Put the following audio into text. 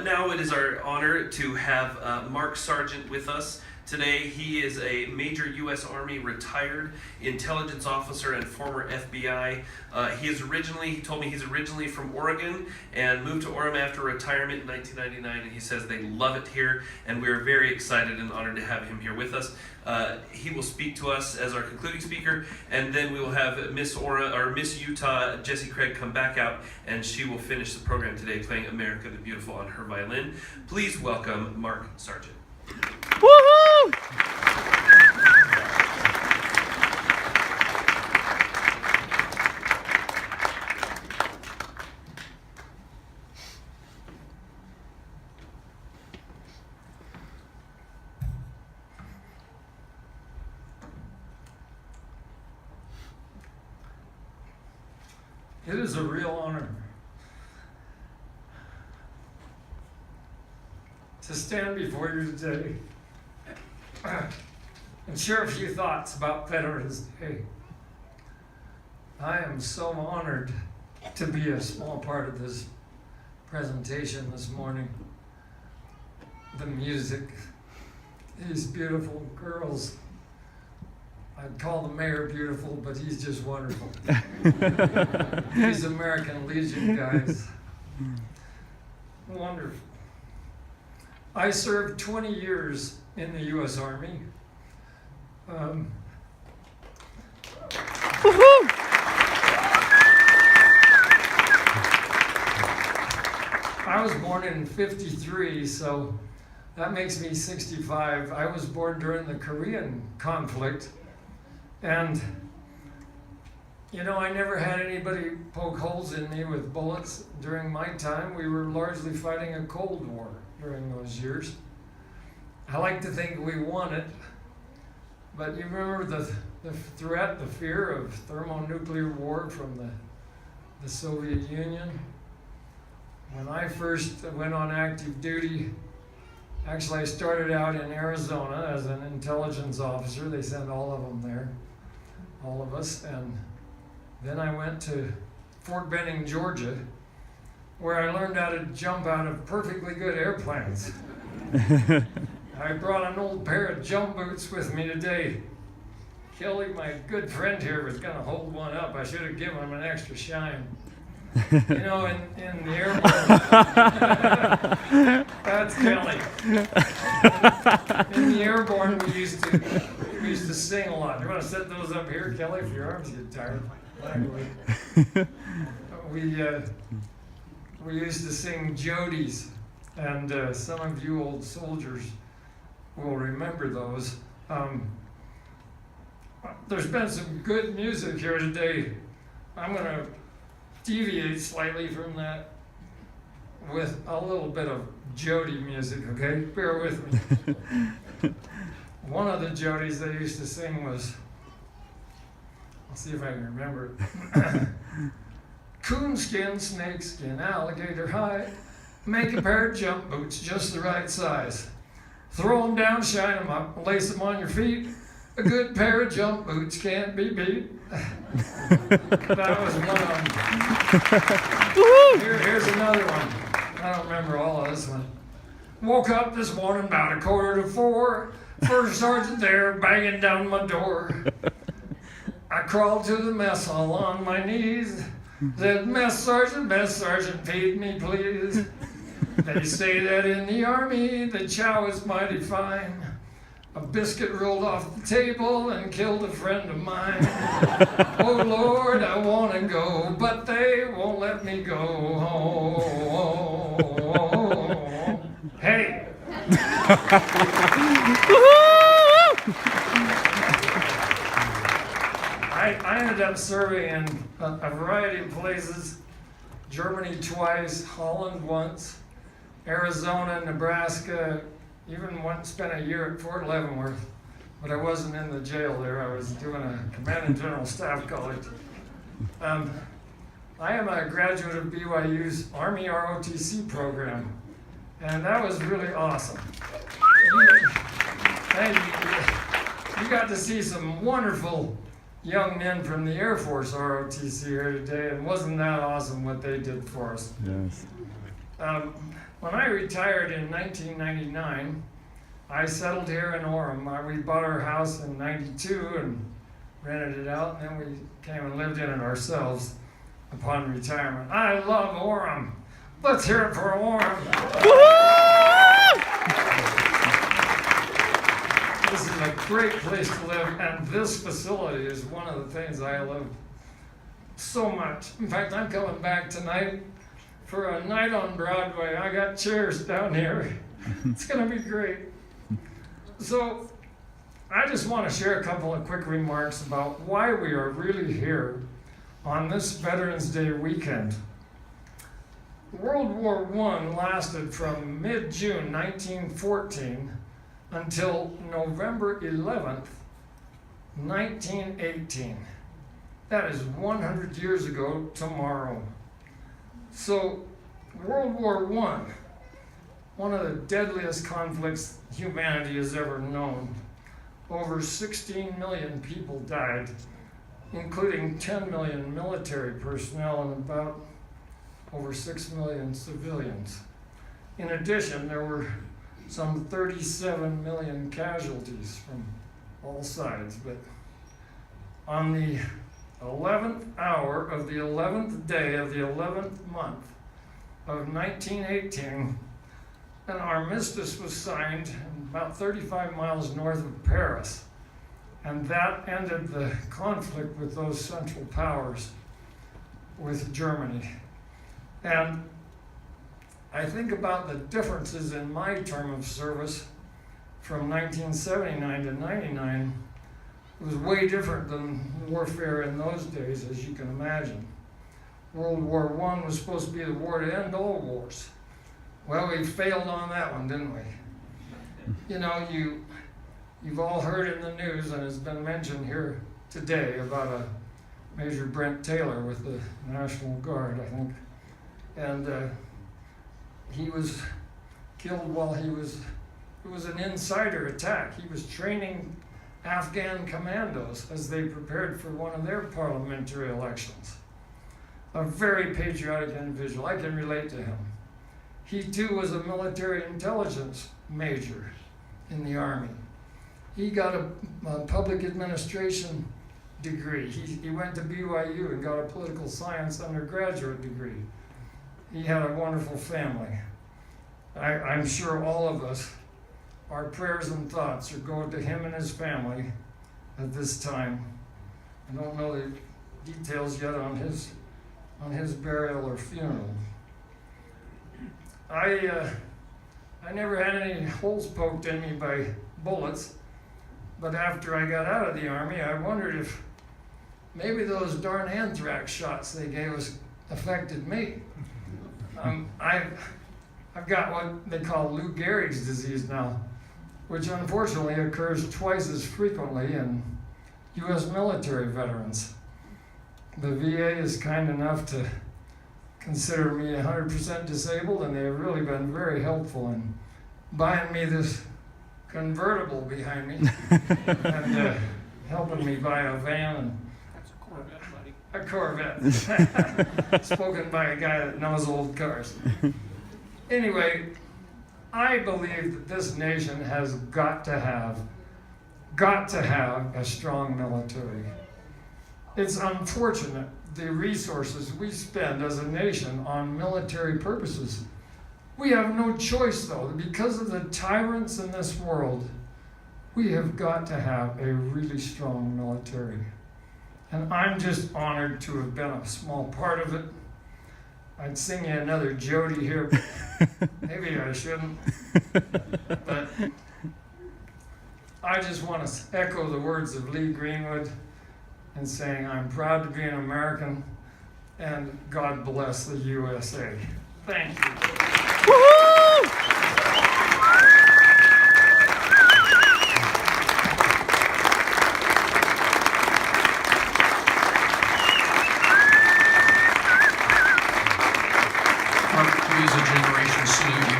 Now it is our honor to have Mark Sargeant with us today. He is a major U.S. Army retired intelligence officer and former FBI. He told me he's originally from Oregon and moved to Orem after retirement in 1999, and he says they love it here, and we're very excited and honored to have him here with us. He will speak to us as our concluding speaker, and then we will have Miss Utah, Jessie Craig, come back out, and she will finish the program today playing America the Beautiful on her violin. Please welcome Mark Sargeant. Woohoo! It is a real honor to stand before you today and share a few thoughts about Veterans Day. I am so honored to be a small part of this presentation this morning. The music, these beautiful girls. I'd call the mayor beautiful, but he's just wonderful. These American Legion guys, wonderful. I served 20 years in the U.S. Army. I was born in '53, so that makes me 65. I was born during the Korean conflict. And, you know, I never had anybody poke holes in me with bullets. During my time, we were largely fighting a Cold War during those years. I like to think we won it, but you remember the threat, the fear of thermonuclear war from the Soviet Union? When I first went on active duty, actually I started out in Arizona as an intelligence officer. They sent all of them there. All of us, and then I went to Fort Benning, Georgia, where I learned how to jump out of perfectly good airplanes. I brought an old pair of jump boots with me today. Kelly, my good friend here, was going to hold one up. I should have given him an extra shine. You know, in the airborne, that's Kelly. In the airborne, we used to sing a lot. You want to set those up here, Kelly, if your arms get tired? We used to sing jodies, and some of you old soldiers will remember those. There's been some good music here today. I'm going to deviate slightly from that with a little bit of jody music, okay? Bear with me. One of the jodies they used to sing was, I'll see if I can remember it. Coonskin, snakeskin, alligator hide, make a pair of jump boots just the right size. Throw them down, shine them up, lace them on your feet. A good pair of jump boots can't be beat. That was one of them. Here's another one. I don't remember all of this one. Woke up this morning about 3:45. First sergeant there banging down my door. I crawled to the mess hall on my knees. Said, mess sergeant, feed me please. They say that in the army the chow is mighty fine. A biscuit rolled off the table and killed a friend of mine. Oh Lord, I want to go, but they won't let me go. Hey! I ended up serving in a variety of places. Germany twice, Holland once, Arizona, Nebraska, even spent a year at Fort Leavenworth, but I wasn't in the jail there. I was doing a Command and General Staff College. I am a graduate of BYU's Army ROTC program, and that was really awesome. You got to see some wonderful young men from the Air Force ROTC here today, and wasn't that awesome what they did for us? Yes. When I retired in 1999, I settled here in Orem. We bought our house in '92 and rented it out, and then we came and lived in it ourselves upon retirement. I love Orem. Let's hear it for Orem. This is a great place to live, and this facility is one of the things I love so much. In fact, I'm coming back tonight for a night on Broadway. I got chairs down here. It's going to be great. So I just want to share a couple of quick remarks about why we are really here on this Veterans Day weekend. World War I lasted from mid-June 1914 until November 11th, 1918. That is 100 years ago tomorrow. So World War I, one of the deadliest conflicts humanity has ever known. Over 16 million people died, including 10 million military personnel and about over 6 million civilians. In addition, there were some 37 million casualties from all sides. But on the 11th hour of the 11th day of the 11th month of 1918, an armistice was signed about 35 miles north of Paris, and that ended the conflict with those Central Powers, with Germany. And I think about the differences in my term of service from 1979 to 99. It was way different than warfare in those days, as you can imagine. World War I was supposed to be the war to end all wars. Well, we failed on that one, didn't we? You know, you've all heard in the news, and it's been mentioned here today, about a Major Brent Taylor with the National Guard, I think. And he was killed while it was an insider attack. He was training Afghan commandos as they prepared for one of their parliamentary elections. A very patriotic individual. I can relate to him. He too was a military intelligence major in the Army. He got a public administration degree. He went to BYU and got a political science undergraduate degree. He had a wonderful family. I'm sure all of us, our prayers and thoughts are going to him and his family at this time. I don't know the details yet on his burial or funeral. I never had any holes poked in me by bullets, but after I got out of the Army, I wondered if maybe those darn anthrax shots they gave us affected me. I've got what they call Lou Gehrig's disease now, which unfortunately occurs twice as frequently in U.S. military veterans. The VA is kind enough to consider me 100% disabled, and they've really been very helpful in buying me this convertible behind me and helping me buy a van and That's a Corvette, buddy. a Corvette. Spoken by a guy that knows old cars. Anyway, I believe that this nation has got to have a strong military. It's unfortunate the resources we spend as a nation on military purposes. We have no choice, though. Because of the tyrants in this world, we have got to have a really strong military. And I'm just honored to have been a small part of it. I'd sing you another jodie here. Maybe I shouldn't. But I just want to echo the words of Lee Greenwood in saying, I'm proud to be an American, and God bless the USA. Thank you. Woohoo! Mark, we as a generation salute